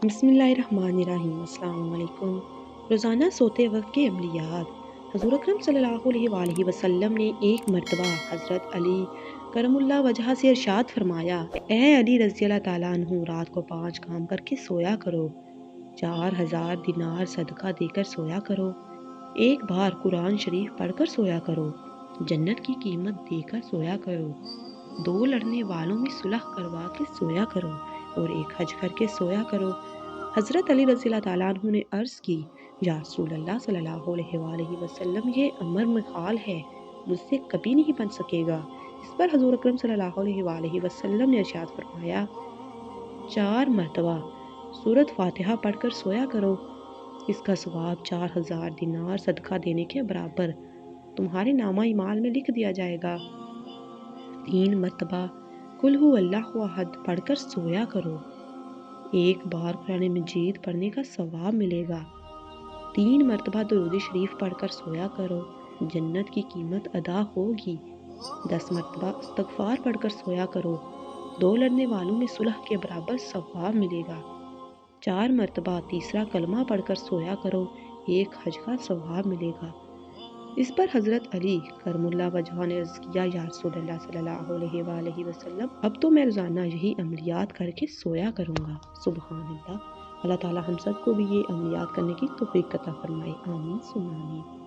بسم اللہ الرحمن الرحیم۔ السلام علیکم۔ روزانہ سوتے وقت کے عملیات۔ حضور اکرم صلی اللہ علیہ وآلہ وسلم نے ایک مرتبہ حضرت علی کرم اللہ وجہ سے ارشاد فرمایا، اے علی رضی اللہ تعالیٰ عنہ، رات کو 5 کام کر کے سویا کرو، 4000 دینار صدقہ دے کر سویا کرو، ایک بار قرآن شریف پڑھ کر سویا کرو، جنت کی قیمت دے کر سویا کرو، 2 لڑنے والوں میں صلح کروا کے سویا کرو، اور ایک حج کر کے سویا کرو۔ حضرت علی رضی اللہ تعالیٰ عنہ نے عرض کی، یا رسول اللہ صلی اللہ علیہ وآلہ وسلم، یہ امر محال ہے، مجھ سے کبھی نہیں بن سکے گا۔ اس پر حضور اکرم صلی اللہ علیہ وآلہ وسلم نے ارشاد فرمایا، 4 مرتبہ سورۃ فاتحہ پڑھ کر سویا کرو، اس کا ثواب 4000 دینار صدقہ دینے کے برابر تمہارے نامہ اعمال میں لکھ دیا جائے گا۔ 3 مرتبہ قل ہو اللہ احد پڑھ کر سویا کرو، ایک بار قرآن مجید پڑھنے کا ثواب ملے گا۔ 3 مرتبہ درود شریف پڑھ کر سویا کرو، جنت کی قیمت ادا ہوگی۔ 10 مرتبہ استغفار پڑھ کر سویا کرو، 2 لڑنے والوں میں صلح کے برابر ثواب ملے گا۔ 4 مرتبہ تیسرا کلمہ پڑھ کر سویا کرو، ایک حج کا ثواب ملے گا۔ اس پر حضرت علی کرم اللہ وجہ نے عرض کیا، یا رسول اللہ صلی اللہ علیہ وآلہ وسلم، اب تو میں روزانہ یہی عملیات کر کے سویا کروں گا۔ سبحان اللہ۔ اللہ تعالیٰ ہم سب کو بھی یہ عملیات کرنے کی توفیق عطا فرمائے۔ آمین ثم آمین۔